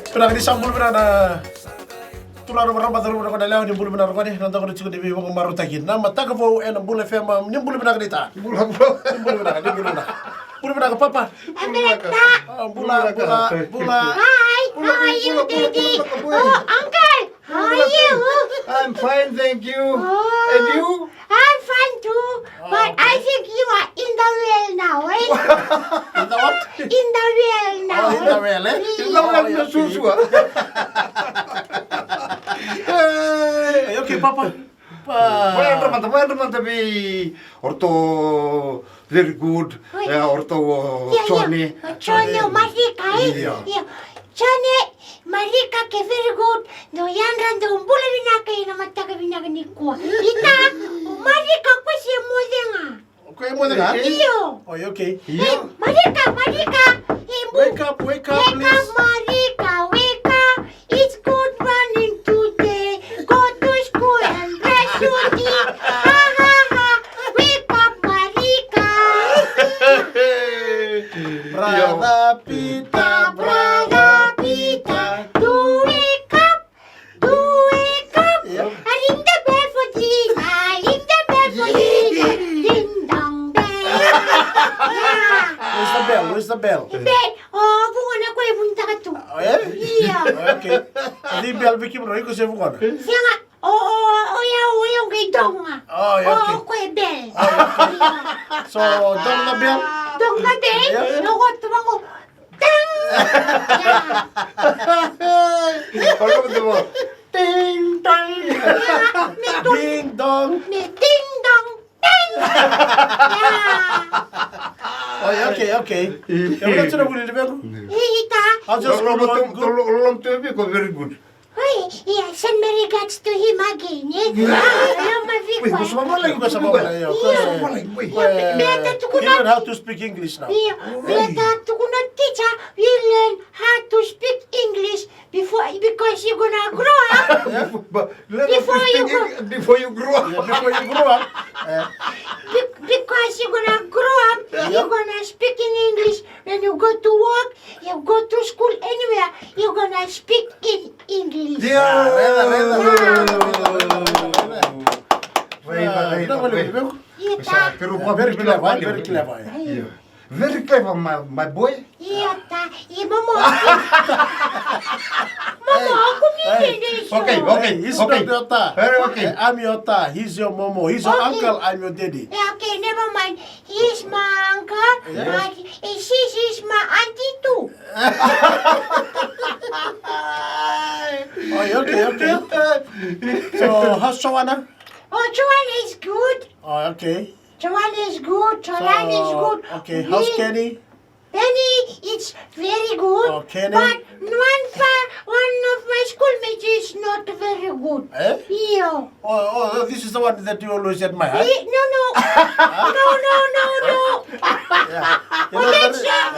Pernah disambul pernah na tular orang baru orang dah ni bulu benar kau ni nanti kau cuci di bawah baru takin. Nama tak kau en bulu FM ni bulu benar kita. Bulu benar ni bulu benar. Bulu benar apa? Bula. Hi, how are you, Daddy? Oh, Uncle, how are you? I'm fine, thank you. Oh. And you? I'm fine too, but I think you are in the well now, eh? In the what? In the well now. Oh, in the well, eh? Lang na susu ah. Okay, Papa. Well, teman tapi orto very good. Orto Johnny. Johnny, Marika, eh? Yeah. Johnny, Marika, ke very good. No, yan rando, bula binaka ina mataka binaka ni ko. Ita, Marika, ko siya mo nga. Okay, mo na. Iyo. Oh, okay. Hey, Marika. Wake up, Wake up, please. Marika, wake up. It's good running today. Go to school and brush your teeth. Ha. Wake up, Marika. Brother Peter. Do wake up. Yeah. And ring the bell for Tina. Ding dong bell. Yeah. Where's the bell? Bell. Oh, bunga na ko punta ka to. Oh, yeah? Yeah. Okay. Di bell bikin roy ko siya bukan. Siya nga. Oh, yung kay Dong nga. Oh, yeah, okay. Oh, kuya Bell. So, dong na bell. Dong nga, Bell. Yeah. Nukot tumang ko. Tang! Yeah. Ano ba mo? Ding dong. May dong. Ding dong. May ding dong. Ding! Yeah. Oh, yeah, okay. Yung lang sila buli bell. Ita. I'll just go on. Tolong tu very good. Hey, yeah, send my regards to him again, eh? Hello, my Wait, Vico. gusto mo lang, Gusto mo ba? Yeah. Beta, You learn how to speak English now. Yeah, Beta, to gonna teacher, you learn how to speak English because you're gonna grow up. Before you grow up. Yeah, before you grow up. Because you're gonna grow up, you're gonna speak in English. When you go to work, you go to school, anywhere, you're gonna speak in English. Ita, Very clever. Very clever, my boy. Ita, Momo. Momo, ako niya Okay. He's not your ta. Very okay. I'm your ta. He's your momo. He's your Okay. uncle. I'm your daddy. Yeah, okay, never mind. He's my uncle, Yeah. and she's my auntie too. Oh, okay. So, how's Joanna? Oh, Joanne is good. Oh, okay. Joanne is good. Joanne is good. Okay, how's Kenny? Penny, it's very good. Oh, Kenny? But one of my schoolmates is not very good. Eh? Yeah. Oh, this is the one that you always admire. Huh? No. No. Yeah. Oh, that's that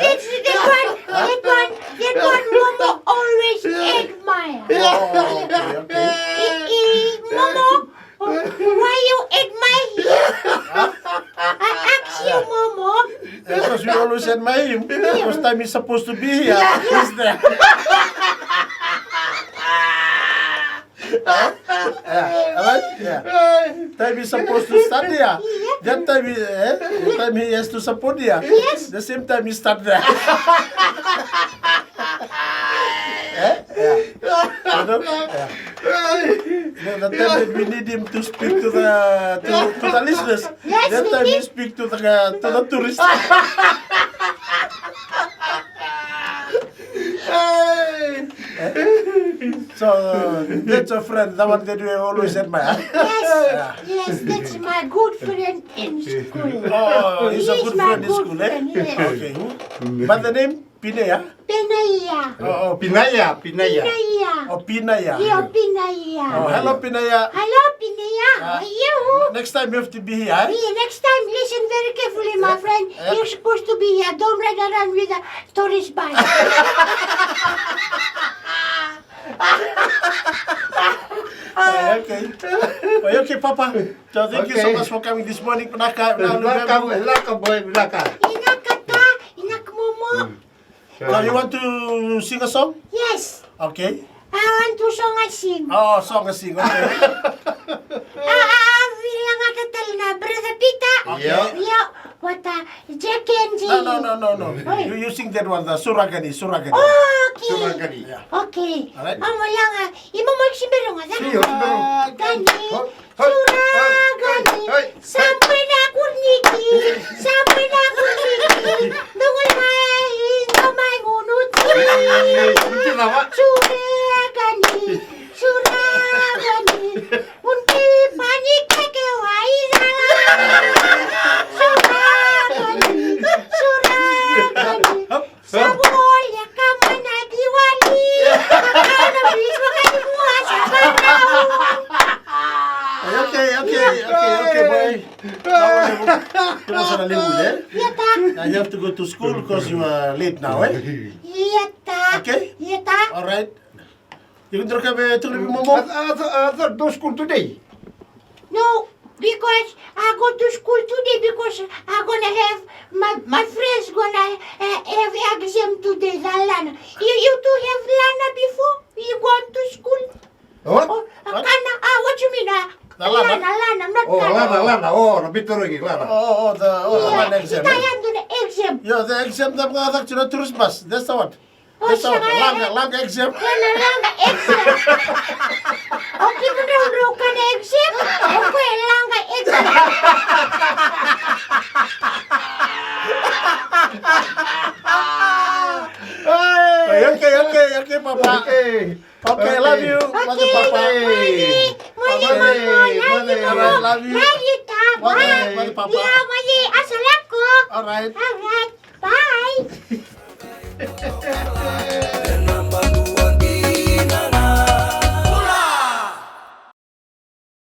one Momo always admire. Oh, okay. Momo, why you admire him? I ask you, Momo. Because we always admire him. First time he's supposed to be here, he's there. Yeah. Time he's supposed to start there. That time he has to support there. Yes. The same time he start there. The time that we need him to speak to the listeners. Yes, That we time he need- speak to the tourists. So that's a friend, the one that we always admire. Yes, that's my good friend in school. Oh, he's a good my friend in good school, eh? friend, yes. Okay. But the name Pinaya? Pinaya. Oh, Pinaya. Pinaya. Oh, Pinaya. Yeah, Pinaya. Oh, hello Pinaya. Hello, Pinaya. How are you? Next time you have to be here, eh? Yeah, next time, listen very carefully, my friend. You're supposed to be here. Don't ride around with a tourist bus. Okay. Okay, Papa. So thank you so Okay. much for coming this morning. Penaka. Belaka boy, belaka. Inakata, inakmomo. So you want to sing a song? Yes, Okay. I want to song a sing. Oh, song a sing. Okay. Bilang ada talina, Brother Peter. Yeah. Yeah, what Jack and Jill. No. You sing that one, the Suragani. Okay. Suragani. Yeah. Okay. Alright. Wala nga. Imo mo simbero nga. Siyo, simbero. Gani. Hoy, Suragani. hoy. Sampai na kurniki. Sampai na kurniki. Dungol main kamay ngunuti. Kunci nama. Suragani. Suragani. Unti panik ke waira. Suragani. Suragani. Sabol ya kama na diwali. Akala biswa kayo buha sa banaw. Okay, boy. Now, sa nalimutan, eh? Yata. Now you have to go to school because you are late now, eh? Yata. Okay. Yata. All right. You can drink a momo. I thought those school today. No, because I go to school today because I'm gonna have my friends gonna have exam today. Lana, you two have Lana before you gone to school? What? Oh, Kana, what you mean? Lana? Lana, not Oh, Kana. Lana. Oh, nabito rin, Lana. The one exam. Itayan doon na exam. Yeah, the exam na mga anak na tourist bus. That's the one. Oh, That's the one. siya nga. Lang exam. Langa exam. Okay, pero ka na exam. Okay, langa exam. Okay, Papa. Okay. Okay, love you. Mother, Papa. Mali, Love you. ta. Mali, Mali, Papa. Yeah, mali. Asalat ko. All right. Alright. Bye.